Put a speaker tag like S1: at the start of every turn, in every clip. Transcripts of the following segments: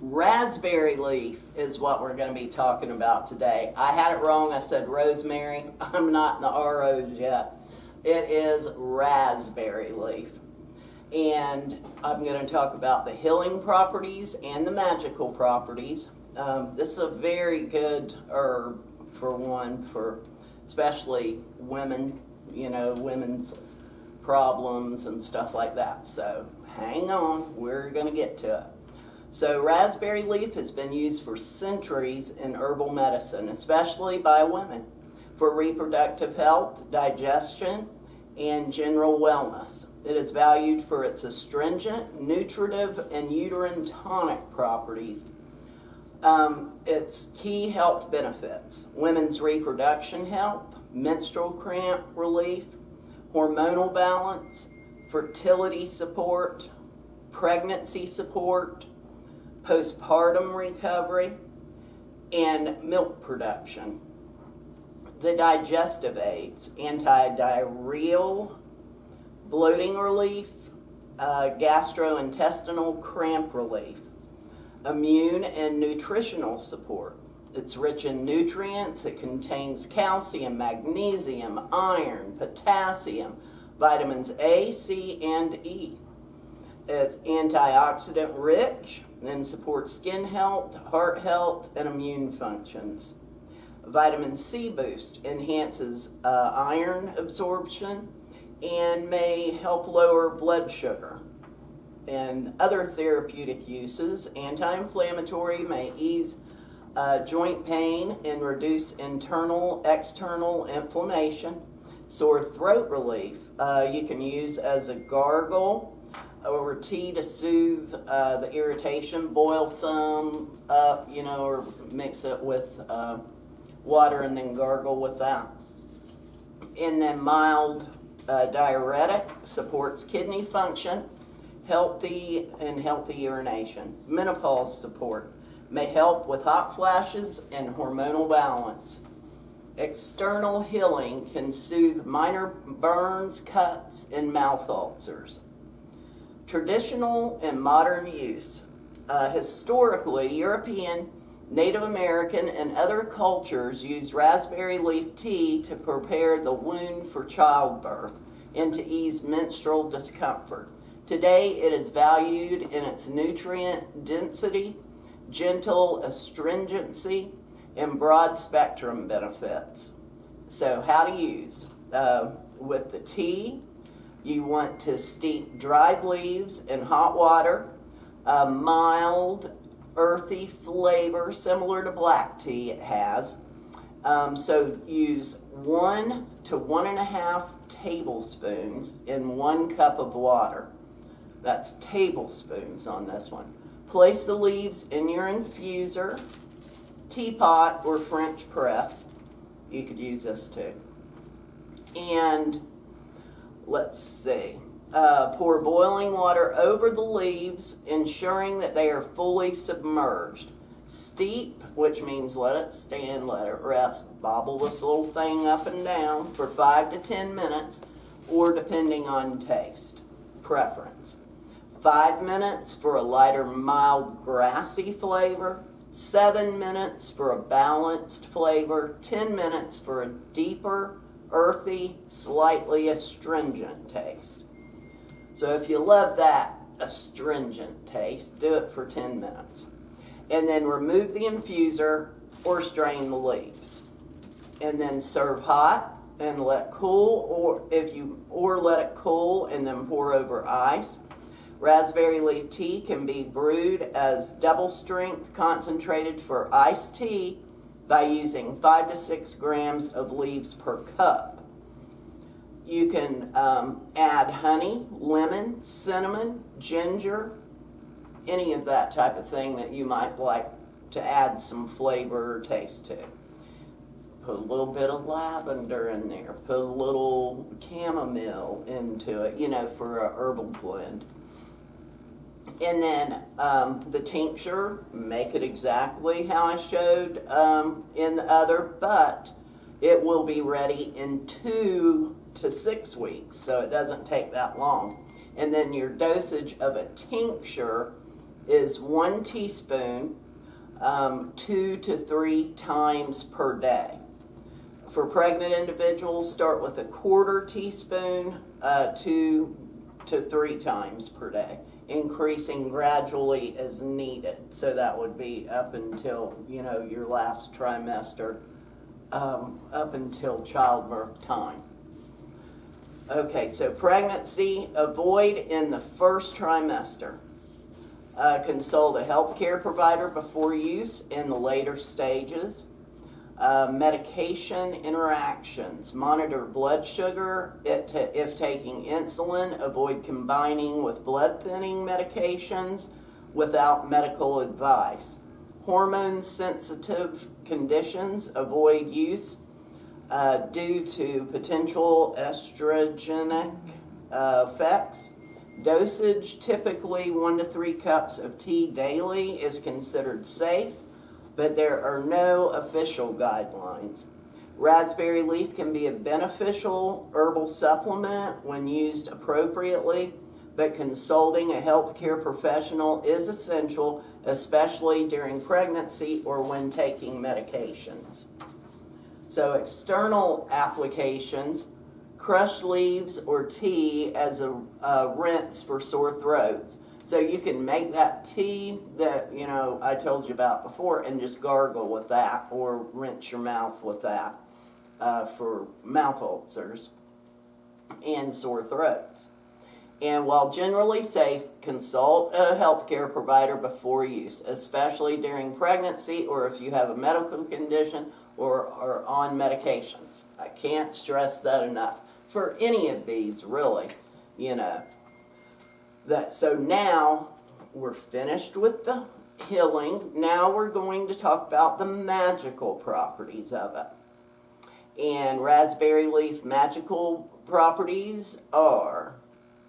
S1: Raspberry leaf is what we're going to be talking about today. I had it wrong. I said rosemary. I'm not in the ROs yet. It is raspberry leaf. And I'm going to talk about the healing properties and the magical properties. This is a very good herb for especially women, women's problems and stuff like that. So hang on, we're going to get to it. So raspberry leaf has been used for centuries in herbal medicine, especially by women, for reproductive health, digestion, and general wellness. It is valued for its astringent, nutritive, and uterine tonic properties. Its key health benefits: women's reproduction health, menstrual cramp relief, hormonal balance, fertility support, pregnancy support, postpartum recovery, and milk production. The digestive aids: anti-diarrheal, bloating relief, gastrointestinal cramp relief, immune and nutritional support. It's rich in nutrients. It contains calcium, magnesium, iron, potassium, vitamins A, C, and E. It's antioxidant rich and supports skin health, heart health, and immune functions. Vitamin C boost enhances iron absorption and may help lower blood sugar. And other therapeutic uses: anti-inflammatory, may ease joint pain and reduce internal, external inflammation. Sore throat relief, you can use as a gargle or tea to soothe the irritation. Boil some up, or mix it with water and then gargle with that. And then mild diuretic, supports kidney function, healthy urination. Menopause support, may help with hot flashes and hormonal balance. External healing, can soothe minor burns, cuts, and mouth ulcers. Traditional and modern use. Historically, European, Native American, and other cultures used raspberry leaf tea to prepare the wound for childbirth and to ease menstrual discomfort. Today, it is valued in its nutrient density, gentle astringency, and broad spectrum benefits. So how to use. With the tea, you want to steep dried leaves in hot water. A mild, earthy flavor, similar to black tea it has. So use 1 to 1.5 tablespoons in 1 cup of water. That's tablespoons on this one. Place the leaves in your infuser, teapot, or French press. You could use this too. And let's see. Pour boiling water over the leaves, ensuring that they are fully submerged. Steep, which means let it stand, let it rest. Bobble this little thing up and down for 5 to 10 minutes, or depending on taste, preference. 5 minutes for a lighter, mild, grassy flavor. 7 minutes for a balanced flavor. 10 minutes for a deeper, earthy, slightly astringent taste. So if you love that astringent taste, do it for 10 minutes. And then remove the infuser or strain the leaves. And then serve hot and let cool, or let it cool and then pour over ice. Raspberry leaf tea can be brewed as double strength concentrated for iced tea by using 5 to 6 grams of leaves per cup. You can add honey, lemon, cinnamon, ginger, any of that type of thing that you might like to add some flavor or taste to. Put a little bit of lavender in there. Put a little chamomile into it, for a herbal blend. And then the tincture, make it exactly how I showed in the other, but it will be ready in 2 to 6 weeks, so it doesn't take that long. And then your dosage of a tincture is 1 teaspoon 2 to 3 times per day. For pregnant individuals, start with a 1/4 teaspoon 2 to 3 times per day, increasing gradually as needed. So that would be up until, your last trimester, up until childbirth time. Okay, so pregnancy, avoid in the first trimester. Consult a healthcare provider before use in the later stages. Medication interactions. Monitor blood sugar. If taking insulin, avoid combining with blood thinning medications without medical advice. Hormone sensitive conditions, avoid use due to potential estrogenic effects. Dosage, typically 1 to 3 cups of tea daily is considered safe, but there are no official guidelines. Raspberry leaf can be a beneficial herbal supplement when used appropriately, but consulting a healthcare professional is essential, especially during pregnancy or when taking medications. So external applications, crushed leaves or tea as a rinse for sore throats. So you can make that tea that, I told you about before and just gargle with that or rinse your mouth with that for mouth ulcers and sore throats. And while generally safe, consult a healthcare provider before use, especially during pregnancy or if you have a medical condition or are on medications. I can't stress that enough. For any of these, really, So now we're finished with the healing. Now we're going to talk about the magical properties of it. And raspberry leaf magical properties are,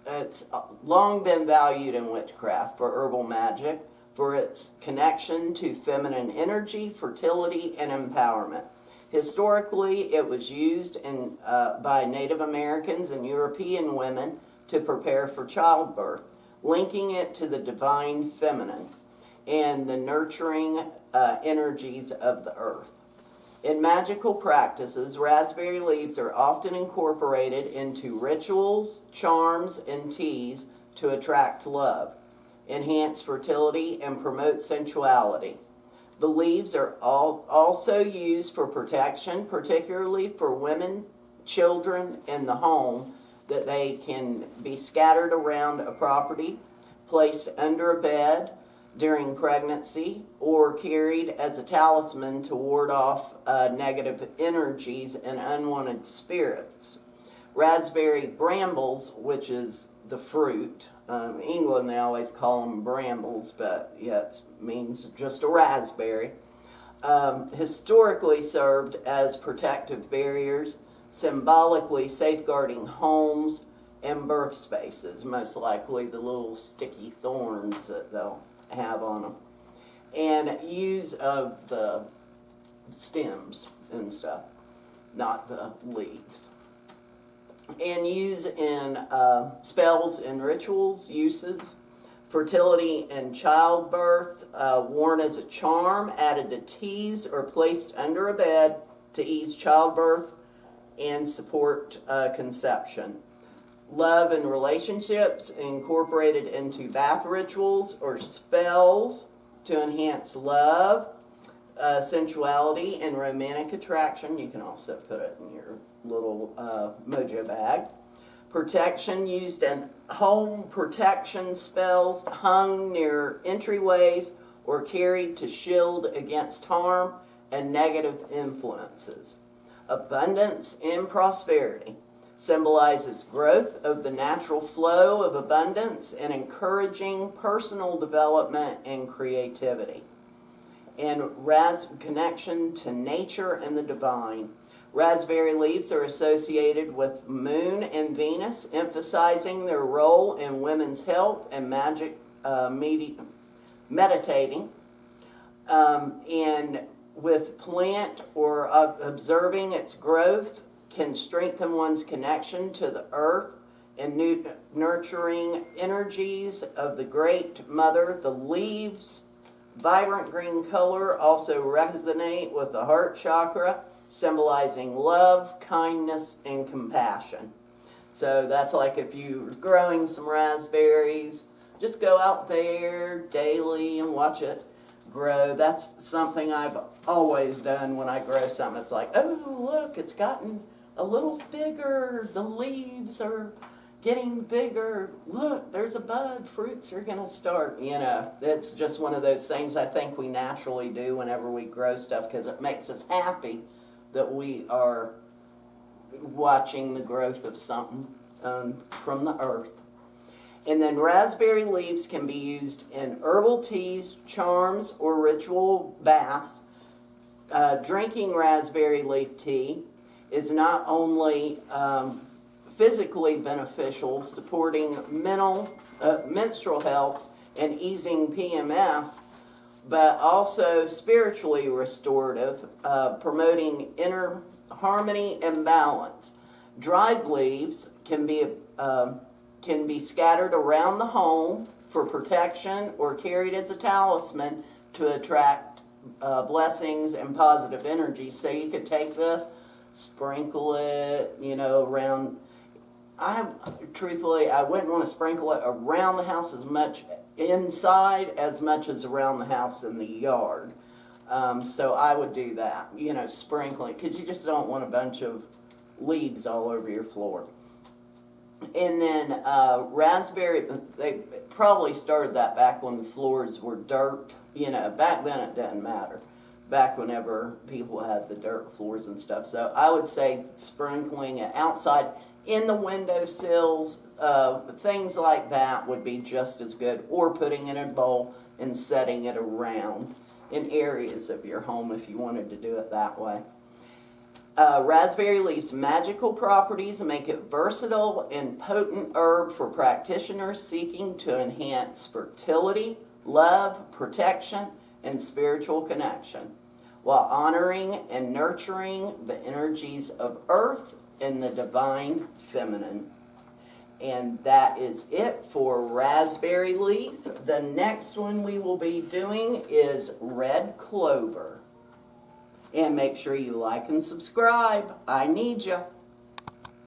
S1: it's long been valued in witchcraft for herbal magic for its connection to feminine energy, fertility, and empowerment. Historically, it was used by Native Americans and European women to prepare for childbirth, linking it to the divine feminine and the nurturing energies of the earth. In magical practices, raspberry leaves are often incorporated into rituals, charms, and teas to attract love, enhance fertility, and promote sensuality. The leaves are also used for protection, particularly for women, children, and the home, that they can be scattered around a property, placed under a bed during pregnancy, or carried as a talisman to ward off negative energies and unwanted spirits. Raspberry brambles, which is the fruit. England, they always call them brambles, but it means just a raspberry. Historically served as protective barriers, symbolically safeguarding homes and birth spaces, most likely the little sticky thorns that they'll have on them, and use of the stems and stuff, not the leaves. And use in spells and rituals, uses, fertility and childbirth, worn as a charm, added to teas, or placed under a bed to ease childbirth and support conception. Love and relationships, incorporated into bath rituals or spells to enhance love, sensuality, and romantic attraction. You can also put it in your little mojo bag. Protection, used in home protection spells, hung near entryways or carried to shield against harm and negative influences. Abundance and prosperity symbolizes growth of the natural flow of abundance and encouraging personal development and creativity. And connection to nature and the divine. Raspberry leaves are associated with Moon and Venus, emphasizing their role in women's health and magic meditating. And with plant or observing its growth can strengthen one's connection to the earth and nurturing energies of the Great Mother. The leaves, vibrant green color, also resonate with the heart chakra, symbolizing love, kindness, and compassion. So that's like if you're growing some raspberries, just go out there daily and watch it grow. That's something I've always done when I grow something. It's like, oh, look, it's gotten a little bigger. The leaves are getting bigger. Look, there's a bud. Fruits are going to start. You know, it's just one of those things I think we naturally do whenever we grow stuff because it makes us happy that we are watching the growth of something from the earth. And then raspberry leaves can be used in herbal teas, charms, or ritual baths. Drinking raspberry leaf tea is not only physically beneficial, supporting menstrual health and easing PMS, but also spiritually restorative, promoting inner harmony and balance. Dried leaves can be scattered around the home for protection or carried as a talisman to attract blessings and positive energy. So you could take this, sprinkle it, around. Truthfully, I wouldn't want to sprinkle it around the house as much inside as much as around the house in the yard. So I would do that, sprinkling, because you just don't want a bunch of leaves all over your floor. And then raspberry, they probably started that back when the floors were dirt. Back then it didn't matter. Back whenever people had the dirt floors and stuff. So I would say sprinkling it outside in the windowsills, things like that would be just as good. Or putting it in a bowl and setting it around in areas of your home if you wanted to do it that way. Raspberry leaves' magical properties make it versatile and potent herb for practitioners seeking to enhance fertility, love, protection, and spiritual connection, while honoring and nurturing the energies of earth and the divine feminine. And that is it for raspberry leaf. The next one we will be doing is red clover. And make sure you like and subscribe. I need you.